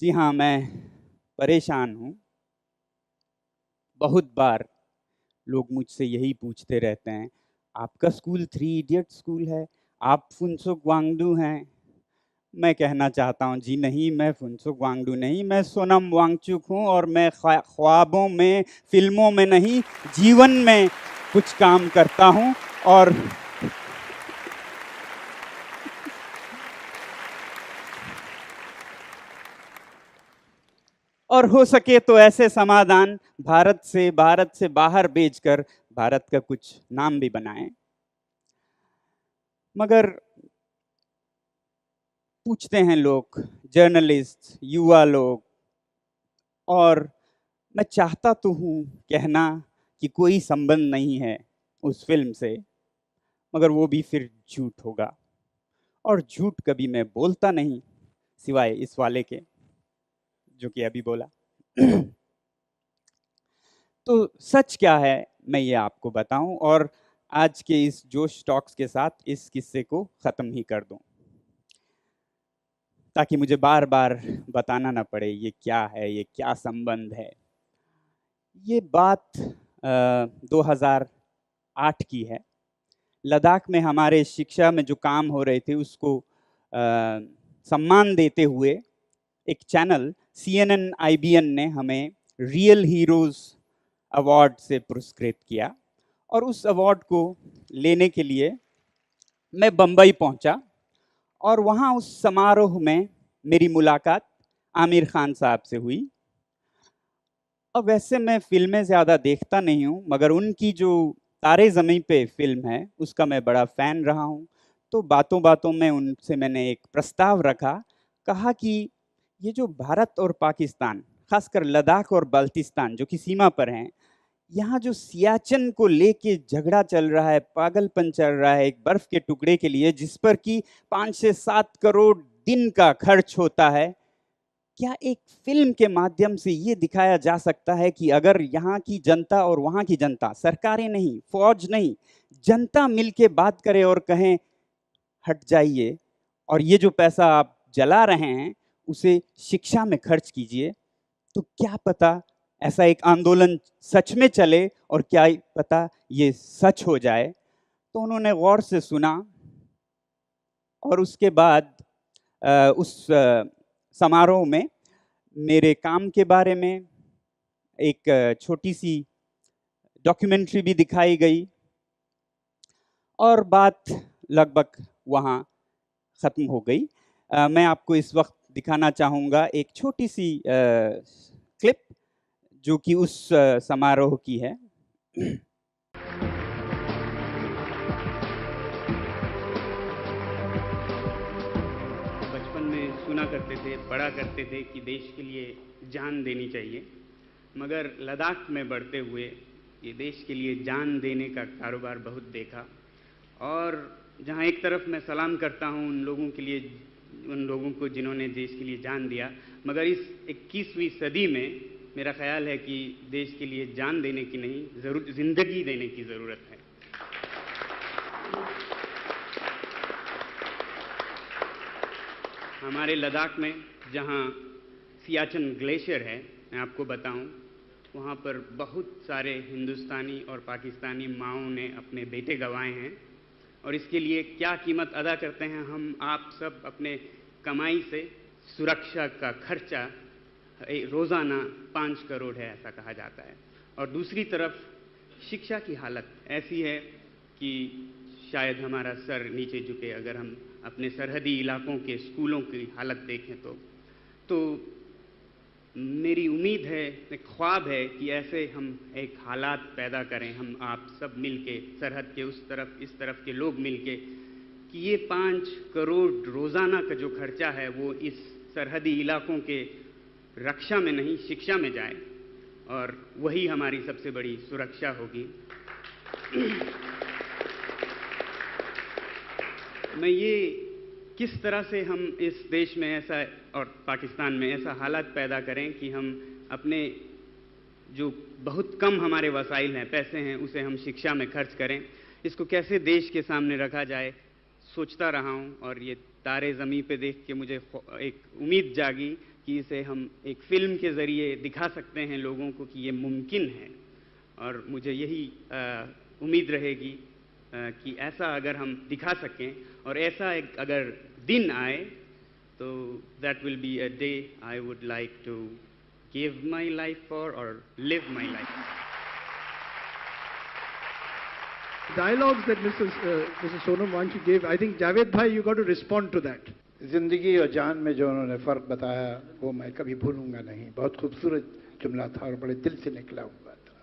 जी हाँ, मैं परेशान हूँ। बहुत बार लोग मुझसे यही पूछते रहते हैं, आपका स्कूल थ्री इडियट स्कूल है? आप फुनसुक वांगडू हैं? मैं कहना चाहता हूँ, जी नहीं, मैं फुनसुक वांगडू नहीं, मैं सोनम वांगचुक हूँ और मैं ख्वाबों में, फ़िल्मों में नहीं, जीवन में कुछ काम करता हूँ और हो सके तो ऐसे समाधान भारत से बाहर भेजकर भारत का कुछ नाम भी बनाएँ। मगर पूछते हैं लोग, जर्नलिस्ट, युवा लोग, और मैं चाहता तो हूँ कहना कि कोई संबंध नहीं है उस फ़िल्म से, मगर वो भी फिर झूठ होगा और झूठ कभी मैं बोलता नहीं, सिवाय इस वाले के, जो कि अभी बोला। तो सच क्या है, मैं ये आपको बताऊँ और आज के इस जोश टॉक्स के साथ इस किस्से को ख़त्म ही कर दूँ। ताकि मुझे बार-बार बताना ना पड़े ये क्या है, ये क्या संबंध है। ये बात 2008 की है। लद्दाख में हमारे शिक्षा में जो काम हो रहे थे उसको सम्मान देते हुए एक चैनल CNN IBN ने हमें रियल हीरोज़ अवार्ड से पुरस्कृत किया और उस अवार्ड को लेने के लिए मैं बम्बई पहुंचा और वहाँ उस समारोह में मेरी मुलाकात आमिर खान साहब से हुई। अब वैसे मैं फ़िल्में ज़्यादा देखता नहीं हूँ, मगर उनकी जो तारे ज़मीं पे फ़िल्म है, उसका मैं बड़ा फ़ैन रहा हूँ। तो बातों-बातों में उनसे मैंने एक प्रस्ताव रखा, कहा कि ये जो भारत और पाकिस्तान, ख़ासकर लद्दाख और बाल्टिस्तान जो कि सीमा पर हैं, यहाँ जो सियाचिन को लेके झगड़ा चल रहा है, पागलपन चल रहा है एक बर्फ़ के टुकड़े के लिए, जिस पर कि 5 से 7 करोड़ दिन का खर्च होता है, क्या एक फ़िल्म के माध्यम से ये दिखाया जा सकता है कि अगर यहाँ की जनता और वहाँ की जनता, सरकारें नहीं, फ़ौज नहीं, जनता मिलके बात करे और कहें, हट जाइए और ये जो पैसा आप जला रहे हैं, उसे शिक्षा में खर्च कीजिए, तो क्या पता ऐसा एक आंदोलन सच में चले और क्या पता ये सच हो जाए। तो उन्होंने गौर से सुना और उसके बाद उस समारोह में मेरे काम के बारे में एक छोटी-सी डॉक्यूमेंट्री भी दिखाई गई और बात लगभग वहाँ ख़त्म हो गई। मैं आपको इस वक़्त दिखाना चाहूँगा एक छोटी-सी क्लिप जो कि उस समारोह की है। बचपन में सुना करते थे, पढ़ा करते थे कि देश के लिए जान देनी चाहिए, मगर लद्दाख में बढ़ते हुए ये देश के लिए जान देने का कारोबार बहुत देखा और जहाँ एक तरफ मैं सलाम करता हूँ उन लोगों के लिए, उन लोगों को जिन्होंने देश के लिए जान दिया, मगर इस 21वीं सदी में मेरा ख़्याल है कि देश के लिए जान देने की नहीं, ज़िंदगी देने की ज़रूरत है। हमारे लद्दाख में जहाँ सियाचिन ग्लेशियर है, मैं आपको बताऊं, वहाँ पर बहुत सारे हिंदुस्तानी और पाकिस्तानी माँओं ने अपने बेटे गंवाए हैं और इसके लिए क्या कीमत अदा करते हैं हम आप सब अपने कमाई से। सुरक्षा का खर्चा रोज़ाना 5 करोड़ है, ऐसा कहा जाता है। और दूसरी तरफ शिक्षा की हालत ऐसी है कि शायद हमारा सर नीचे झुके अगर हम अपने सरहदी इलाकों के स्कूलों की हालत देखें तो मेरी उम्मीद है, एक ख्वाब है कि ऐसे हम एक हालात पैदा करें, हम आप सब मिलके, सरहद के उस तरफ इस तरफ के लोग मिलके, कि ये 5 करोड़ रोज़ाना का जो खर्चा है वो इस सरहदी इलाकों के रक्षा में नहीं, शिक्षा में जाए और वही हमारी सबसे बड़ी सुरक्षा होगी। मैं ये किस तरह से हम इस देश में ऐसा और पाकिस्तान में ऐसा हालात पैदा करें कि हम अपने जो बहुत कम हमारे वसाइल हैं, पैसे हैं, उसे हम शिक्षा में खर्च करें, इसको कैसे देश के सामने रखा जाए, सोचता रहा हूँ और ये तारे ज़मीं पे देख के मुझे एक उम्मीद जागी कि इसे हम एक फ़िल्म के ज़रिए दिखा सकते हैं लोगों को कि ये मुमकिन है। और मुझे यही उम्मीद रहेगी कि ऐसा अगर हम दिखा सकें और ऐसा एक अगर दिन आए तो that will be a day I would like to give my life for और live my life. Dialogues that Mrs. Sonam Wangchi gave, I think Javed bhai, you got to respond to that. जिंदगी और जान में जो उन्होंने फ़र्क बताया वो मैं कभी भूलूंगा नहीं। बहुत खूबसूरत जुमला था और बड़े दिल से निकला हुआ था।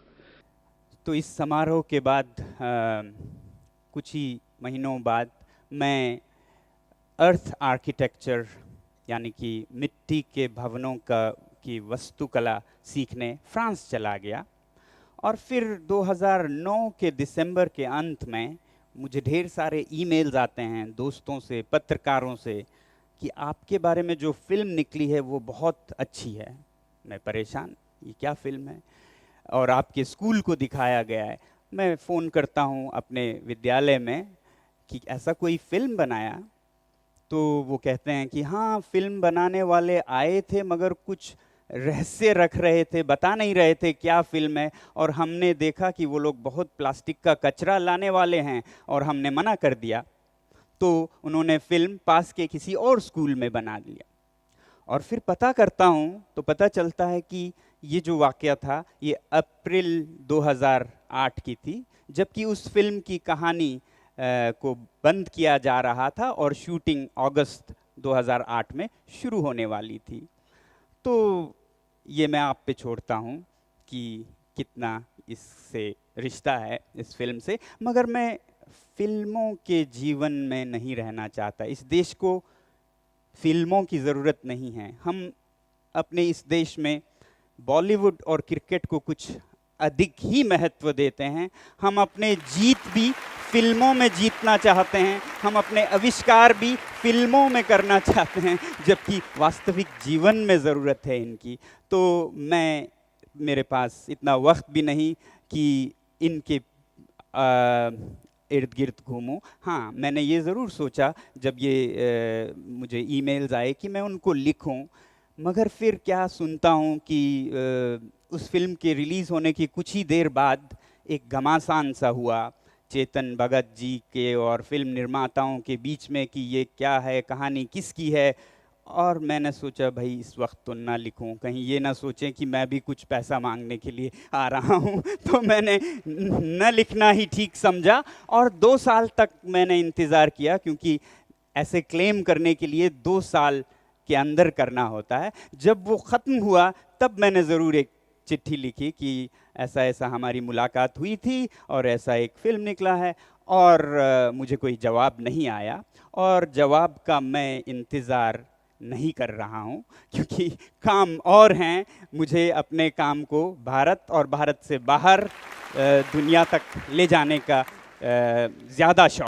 तो इस समारोह के बाद कुछ ही महीनों बाद मैं अर्थ आर्किटेक्चर यानी कि मिट्टी के भवनों की वास्तुकला सीखने फ्रांस चला गया। और फिर 2009 के दिसंबर के अंत में मुझे ढेर सारे ईमेल्स आते हैं दोस्तों से, पत्रकारों से कि आपके बारे में जो फ़िल्म निकली है वो बहुत अच्छी है। मैं परेशान, ये क्या फ़िल्म है, और आपके स्कूल को दिखाया गया है। मैं फ़ोन करता हूँ अपने विद्यालय में कि ऐसा कोई फ़िल्म बनाया, तो वो कहते हैं कि हाँ फ़िल्म बनाने वाले आए थे मगर कुछ रहस्य रख रहे थे, बता नहीं रहे थे क्या फ़िल्म है, और हमने देखा कि वो लोग बहुत प्लास्टिक का कचरा लाने वाले हैं और हमने मना कर दिया। तो उन्होंने फ़िल्म पास के किसी और स्कूल में बना लिया। और फिर पता करता हूँ तो पता चलता है कि ये जो वाक़या था ये अप्रैल 2008 की थी, जबकि उस फिल्म की कहानी को बंद किया जा रहा था और शूटिंग अगस्त 2008 में शुरू होने वाली थी। तो ये मैं आप पे छोड़ता हूँ कि कितना इससे रिश्ता है इस फिल्म से, मगर मैं फिल्मों के जीवन में नहीं रहना चाहता। इस देश को फिल्मों की ज़रूरत नहीं है। हम अपने इस देश में बॉलीवुड और क्रिकेट को कुछ अधिक ही महत्व देते हैं। हम अपने जीत भी फिल्मों में जीतना चाहते हैं, हम अपने आविष्कार भी फिल्मों में करना चाहते हैं, जबकि वास्तविक जीवन में ज़रूरत है इनकी। तो मेरे पास इतना वक्त भी नहीं कि इनके इर्द गिर्द घूमूं। हाँ, मैंने ये ज़रूर सोचा जब ये मुझे ईमेल्स आए कि मैं उनको लिखूं, मगर फिर क्या सुनता हूँ कि उस फिल्म के रिलीज़ होने की कुछ ही देर बाद एक घमासान सा हुआ चेतन भगत जी के और फिल्म निर्माताओं के बीच में कि ये क्या है, कहानी किसकी है। और मैंने सोचा भाई इस वक्त तो ना लिखूं, कहीं ये ना सोचें कि मैं भी कुछ पैसा मांगने के लिए आ रहा हूं। तो मैंने न लिखना ही ठीक समझा और 2 साल तक मैंने इंतज़ार किया, क्योंकि ऐसे क्लेम करने के लिए 2 साल के अंदर करना होता है। जब वो ख़त्म हुआ तब मैंने ज़रूर एक चिट्ठी लिखी कि ऐसा ऐसा हमारी मुलाकात हुई थी और ऐसा एक फ़िल्म निकला है, और मुझे कोई जवाब नहीं आया और जवाब का मैं इंतज़ार नहीं कर रहा हूँ, क्योंकि काम और हैं। मुझे अपने काम को भारत और भारत से बाहर दुनिया तक ले जाने का ज़्यादा शौक